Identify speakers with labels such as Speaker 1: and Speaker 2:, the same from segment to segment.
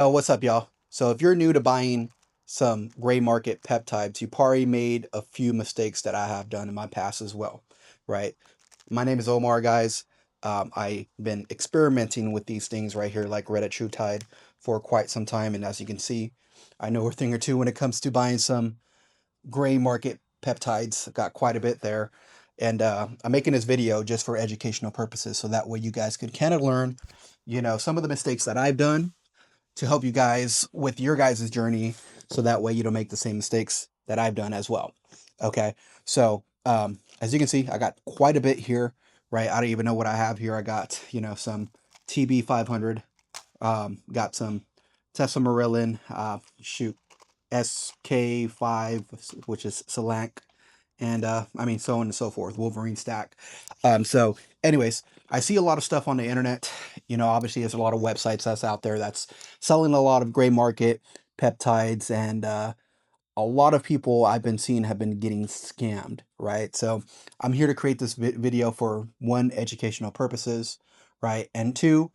Speaker 1: Oh, what's up, y'all? So, if you're new to buying some gray market peptides, you probably made a few mistakes that I have done in my past as well, right? My name is Omar, guys. I've been experimenting with these things right here, like RETA for quite some time, and as you can see, I know a thing or two when it comes to buying some gray market peptides. I've got quite a bit there, and I'm making this video just for educational purposes, so that way you guys could kind of learn, some of the mistakes that I've done to help you guys with your guys' journey so that way you don't make the same mistakes that I've done as well. Okay. So, as you can see, I got quite a bit here, right? I don't even know what I have here. I got, some TB 500, got some Tesamorelin, SK5, which is Salank, and I mean so on and so forth, Wolverine stack. So anyways, I see a lot of stuff on the internet. Obviously there's a lot of websites that's out there that's selling a lot of gray market peptides, and a lot of people I've been seeing have been getting scammed, right? So I'm here to create this video for one, educational purposes, right? And two,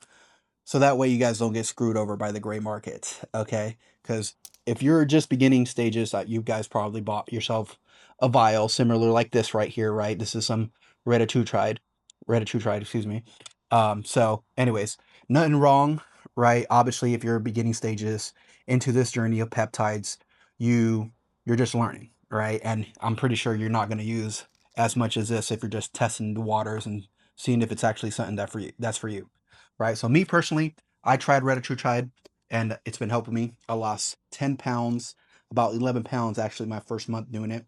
Speaker 1: so that way you guys don't get screwed over by the gray market, okay? Because if you're just beginning stages, you guys probably bought yourself a vial similar like this right here, right? This is some retatrutide, excuse me. So anyways, nothing wrong, right? Obviously, if you're beginning stages into this journey of peptides, you you're just learning, right? And I'm pretty sure you're not going to use as much as this if you're just testing the waters and seeing if it's actually something that's for you, right? So me personally, I tried retatrutide and it's been helping me. I lost 10 pounds, about 11 pounds actually my first month doing it.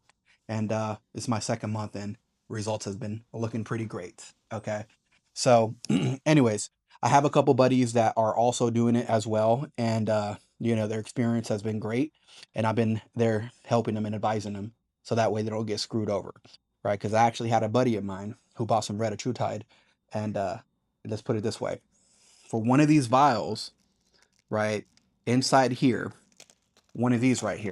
Speaker 1: And it's my second month and results has been looking pretty great. Okay. So anyways, I have a couple buddies that are also doing it as well. And, their experience has been great. And I've been there helping them and advising them so that way they don't get screwed over. Right. Because I actually had a buddy of mine who bought some retatrutide. And let's put it this way, for one of these vials, right, inside here, one of these right here,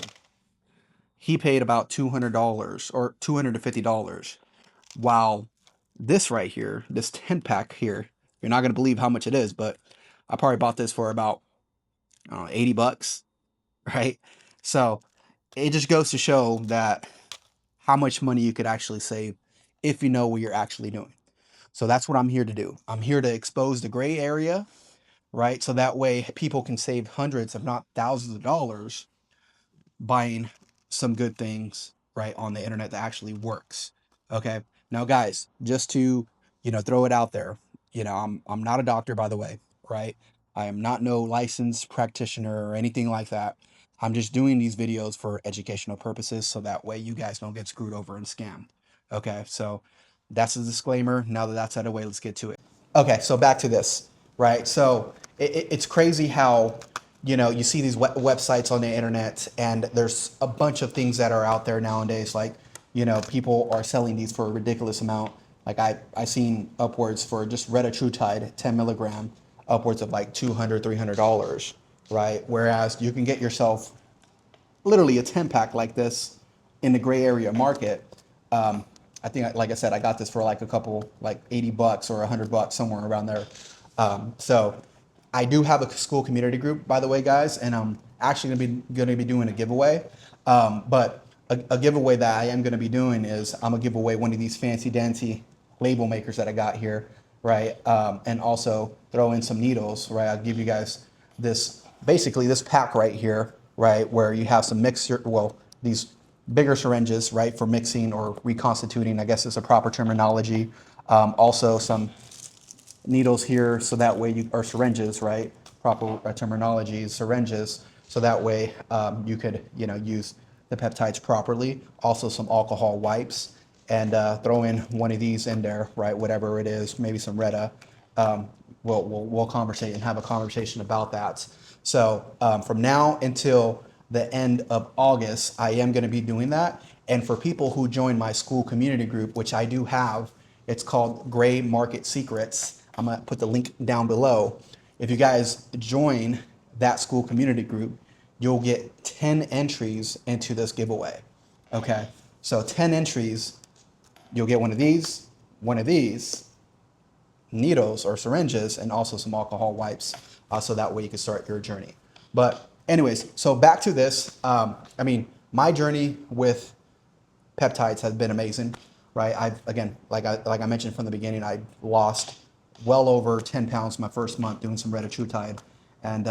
Speaker 1: he paid about $200 or $250. While this right here, this 10 pack here, you're not going to believe how much it is, but I probably bought this for about, I don't know, 80 bucks, right? So it just goes to show that how much money you could actually save if you know what you're actually doing. So that's what I'm here to do. I'm here to expose the gray area, right? So that way people can save hundreds, if not thousands of dollars buying some good things, right, on the internet that actually works. Okay. Now, guys, just to, throw it out there, I'm not a doctor, by the way, right? I am not no licensed practitioner or anything like that. I'm just doing these videos for educational purposes so that way you guys don't get screwed over and scammed. Okay. So that's a disclaimer. Now that that's out of the way, let's get to it. Okay, so back to this, right? So it's crazy how, you see these websites on the internet, and there's a bunch of things that are out there nowadays. Like, people are selling these for a ridiculous amount. Like I seen upwards for just retatrutide, 10 milligram, upwards of like $200, $300, right? Whereas you can get yourself literally a 10 pack like this in the gray area market. I think, like I said, I got this for like a couple, like 80 bucks or 100 bucks, somewhere around there. So I do have a school community group, by the way, guys, and I'm actually going to be doing a giveaway. But a giveaway that I am going to be doing is I'm going to give away one of these fancy dancy label makers that I got here, right? And also throw in some needles, right? I'll give you guys basically this pack right here, right, where you have some mixture, well, these bigger syringes, right, for mixing or reconstituting, I guess is a proper terminology. Also some needles here, so that way or syringes, right, proper terminology, syringes, so that way you could, use the peptides properly. Also some alcohol wipes, and throw in one of these in there, right, whatever it is, maybe some RETA. We'll conversate and have a conversation about that. So from now until the end of August, I am going to be doing that. And for people who join my school community group, which I do have, it's called Grey Market Secrets. I'm going to put the link down below. If you guys join that school community group, you'll get 10 entries into this giveaway. Okay. So 10 entries, you'll get one of these, needles or syringes, and also some alcohol wipes, so that way you can start your journey. But anyways, so back to this. I mean, my journey with peptides has been amazing, right? I've again, like I mentioned from the beginning, I lost well over 10 pounds my first month doing some retatrutide, and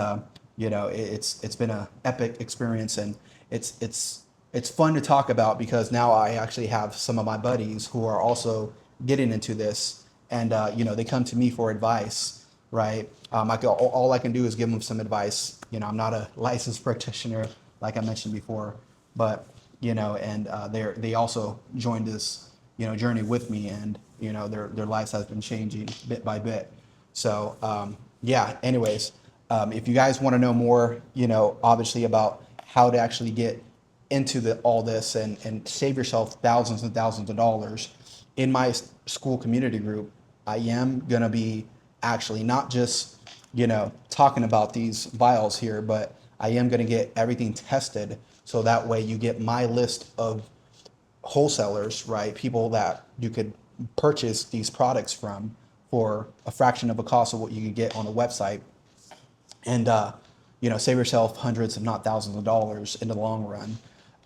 Speaker 1: it's been an epic experience, and it's fun to talk about because now I actually have some of my buddies who are also getting into this, and they come to me for advice, right? All I can do is give them some advice. I'm not a licensed practitioner like I mentioned before, but and they also joined this journey with me, and their lives has been changing bit by bit. So yeah. Anyways, if you guys want to know more, obviously about how to actually get into all this and save yourself thousands and thousands of dollars in my school community group, I am gonna be actually not just talking about these vials here, but I am gonna get everything tested so that way you get my list of wholesalers, right? People that you could purchase these products from for a fraction of the cost of what you could get on the website, and save yourself hundreds, if not thousands of dollars in the long run.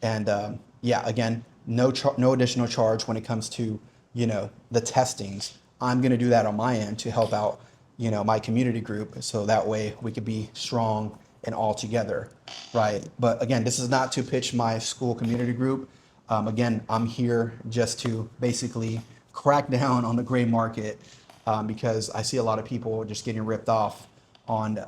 Speaker 1: And yeah, again, no additional charge when it comes to the testings. I'm going to do that on my end to help out my community group, so that way we could be strong and all together, right? But again, this is not to pitch my school community group. Again, I'm here just to basically crack down on the gray market, because I see a lot of people just getting ripped off on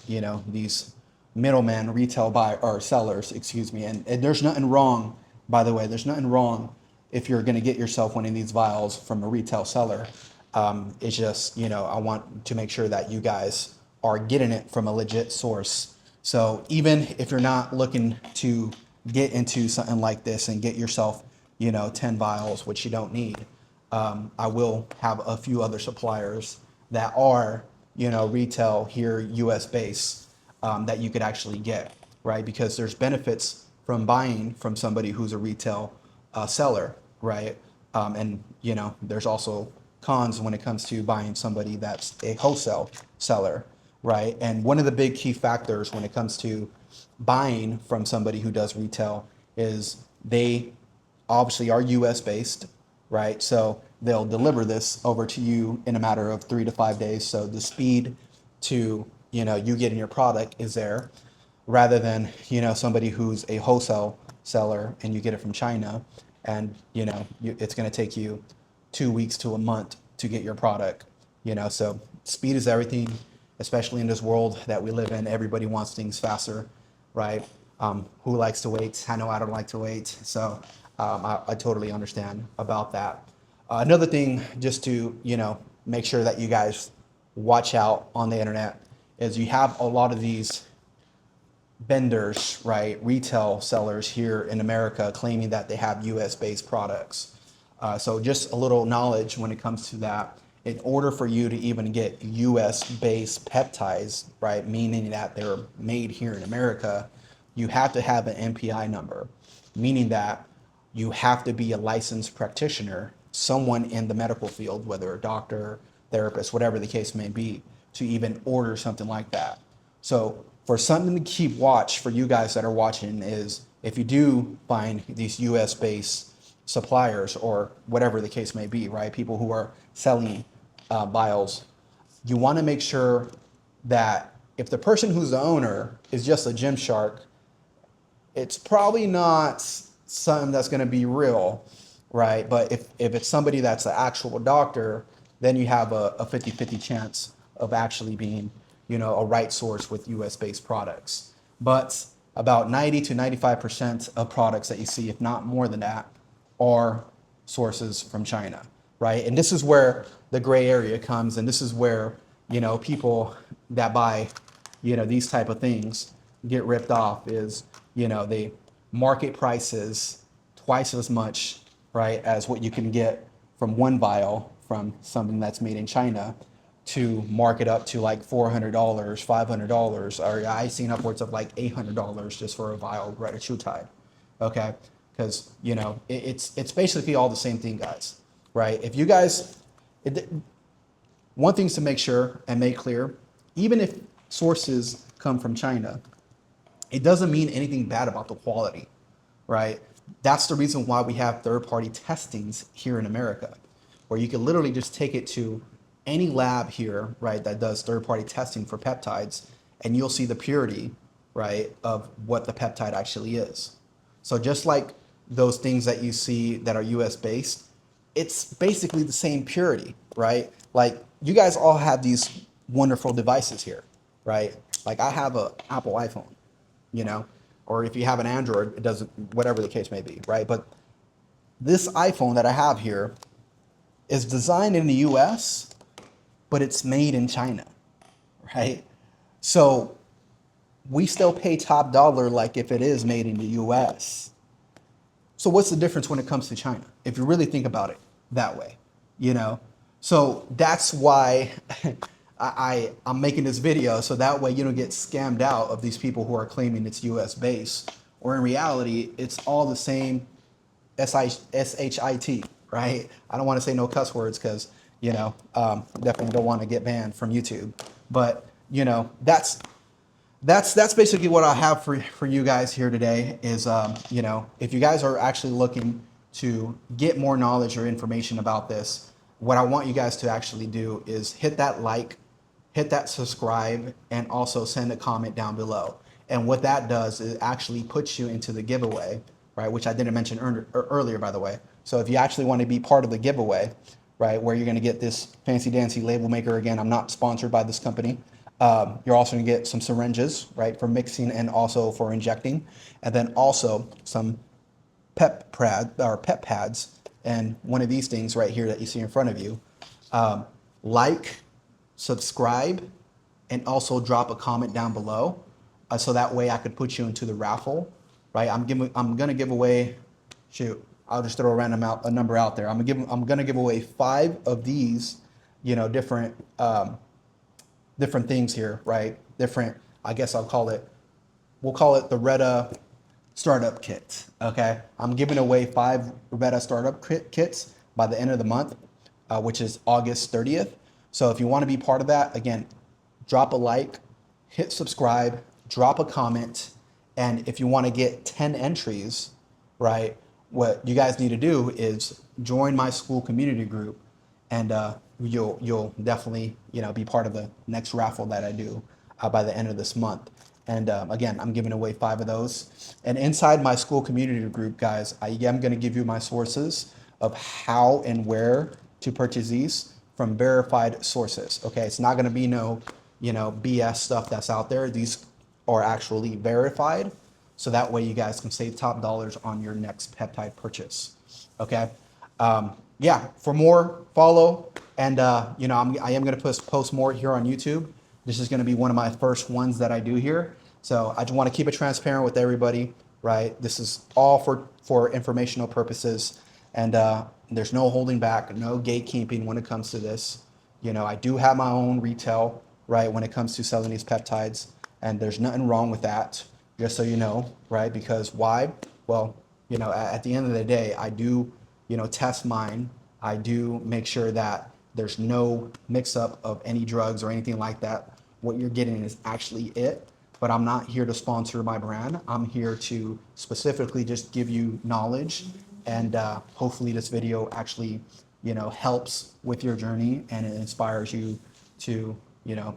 Speaker 1: these middlemen, retail buy or sellers, excuse me. And there's nothing wrong, by the way. There's nothing wrong if you're going to get yourself one of these vials from a retail seller. It's just I want to make sure that you guys are getting it from a legit source. So even if you're not looking to get into something like this and get yourself 10 vials, which you don't need, I will have a few other suppliers that are retail here, US based, that you could actually get, right? Because there's benefits from buying from somebody who's a retail seller, right? And there's also cons when it comes to buying somebody that's a wholesale seller, right? And one of the big key factors when it comes to buying from somebody who does retail is they obviously are US based, right? So they'll deliver this over to you in a matter of 3 to 5 days. So the speed to, you getting your product is there, rather than, somebody who's a wholesale seller and you get it from China, and, it's going to take you 2 weeks to a month to get your product, so speed is everything, especially in this world that we live in. Everybody wants things faster, right? Who likes to wait? I know I don't like to wait. So I totally understand about that. Another thing, just to make sure that you guys watch out on the internet, is you have a lot of these vendors, right, retail sellers here in America claiming that they have US based products. So just a little knowledge when it comes to that. In order for you to even get US based peptides, right, meaning that they're made here in America, you have to have an MPI number, meaning that you have to be a licensed practitioner, someone in the medical field, whether a doctor, therapist, whatever the case may be, to even order something like that. So for something to keep watch for you guys that are watching is, if you do find these US based suppliers or whatever the case may be, right? People who are selling vials, you want to make sure that if the person who's the owner is just a Gymshark, it's probably not something that's going to be real, right? But if it's somebody that's an actual doctor, then you have a 50-50 chance of actually being, a right source with US based products. But about 90 to 95% of products that you see, if not more than that, are sources from China, right? And this is where the gray area comes, and this is where, people that buy, these type of things get ripped off, is, they market prices twice as much, right, as what you can get from one vial from something that's made in China, to market up to like $400, $500, or I've seen upwards of like $800 just for a vial of retatrutide. Okay, because it's basically all the same thing, guys, right? If you guys, one thing's to make sure and make clear, even if sources come from China, it doesn't mean anything bad about the quality, right? That's the reason why we have third-party testings here in America, where you can literally just take it to any lab here, right, that does third-party testing for peptides, and you'll see the purity, right, of what the peptide actually is. So just like those things that you see that are US based, it's basically the same purity, right? Like you guys all have these wonderful devices here, right? Like I have a Apple iPhone, you know, or if you have an Android, it doesn't, whatever the case may be, right? But this iPhone that I have here is designed in the US, but it's made in China, right? So we still pay top dollar like if it is made in the US. So what's the difference when it comes to China? If you really think about it that way, you know? So that's why I'm making this video, so that way you don't get scammed out of these people who are claiming it's US based, or in reality, it's all the same SHIT, right? I don't want to say no cuss words because, definitely don't want to get banned from YouTube. But, that's basically what I have for you guys here today is, if you guys are actually looking to get more knowledge or information about this, what I want you guys to actually do is hit that like, hit that subscribe, and also send a comment down below. And what that does is actually puts you into the giveaway, right? Which I didn't mention earlier, by the way. So if you actually want to be part of the giveaway, right, where you're going to get this fancy dancy label maker, again, I'm not sponsored by this company. You're also going to get some syringes, right, for mixing and also for injecting, and then also some pep pads, and one of these things right here that you see in front of you. Like, subscribe, and also drop a comment down below, so that way I could put you into the raffle, right? I'm gonna give away, shoot, I'll just throw a number out there. I'm gonna give away 5 of these, different things here, right? Different, I guess we'll call it the RETA startup kit, okay? I'm giving away 5 RETA startup kits by the end of the month, which is August 30th. So if you want to be part of that, again, drop a like, hit subscribe, drop a comment, and if you want to get 10 entries, right, what you guys need to do is join my Skool community group, and you'll definitely be part of the next raffle that I do by the end of this month. And again, I'm giving away 5 of those. And inside my Skool community group, guys, I am going to give you my sources of how and where to purchase these from verified sources. Okay, it's not going to be no BS stuff that's out there. These are actually verified, so that way you guys can save top dollars on your next peptide purchase. Okay. Yeah, for more, follow, and I am going to post more here on YouTube. This is going to be one of my first ones that I do here, so I just want to keep it transparent with everybody, right? This is all for informational purposes, and there's no holding back, no gatekeeping when it comes to this. I do have my own retail, right, when it comes to selling these peptides, and there's nothing wrong with that, just so you know, right? Because why? Well, at the end of the day, I do test mine. I do make sure that there's no mix up of any drugs or anything like that. What you're getting is actually it. But I'm not here to sponsor my brand. I'm here to specifically just give you knowledge, and hopefully this video actually helps with your journey, and it inspires you to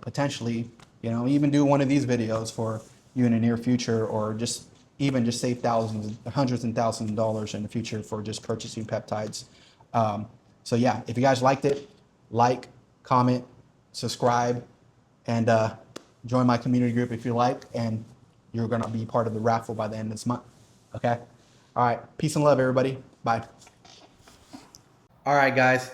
Speaker 1: potentially even do one of these videos for you in the near future, or just save thousands, hundreds and thousands of dollars in the future for just purchasing peptides. So yeah, if you guys liked it, like, comment, subscribe, and join my community group if you like, and you're gonna be part of the raffle by the end of this month. Okay? All right, peace and love, everybody. Bye. All right, guys.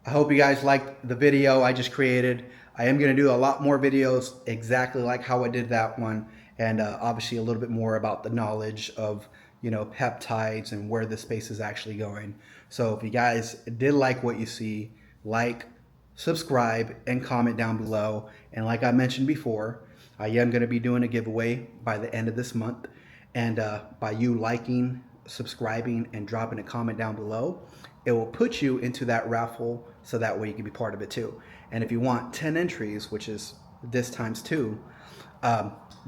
Speaker 1: I hope you guys liked the video I just created. I am going to do a lot more videos exactly like how I did that one, and obviously a little bit more about the knowledge of peptides and where the space is actually going. So if you guys did like what you see, like, subscribe, and comment down below. And like I mentioned before, I am going to be doing a giveaway by the end of this month, and by you liking, subscribing, and dropping a comment down below, it will put you into that raffle, so that way you can be part of it too. And if you want 10 entries, which is this times 2,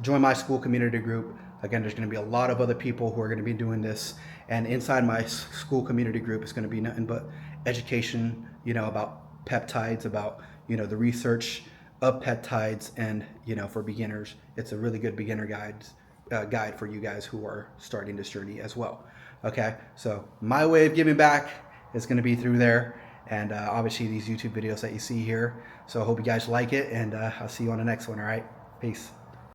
Speaker 1: join my Skool community group. Again, there's going to be a lot of other people who are going to be doing this, and inside my school community group is going to be nothing but education, about peptides, about the research of peptides, and for beginners, it's a really good beginner guide for you guys who are starting this journey as well. Okay, so my way of giving back is going to be through there, and obviously these YouTube videos that you see here. So I hope you guys like it, and I'll see you on the next one. All right, peace.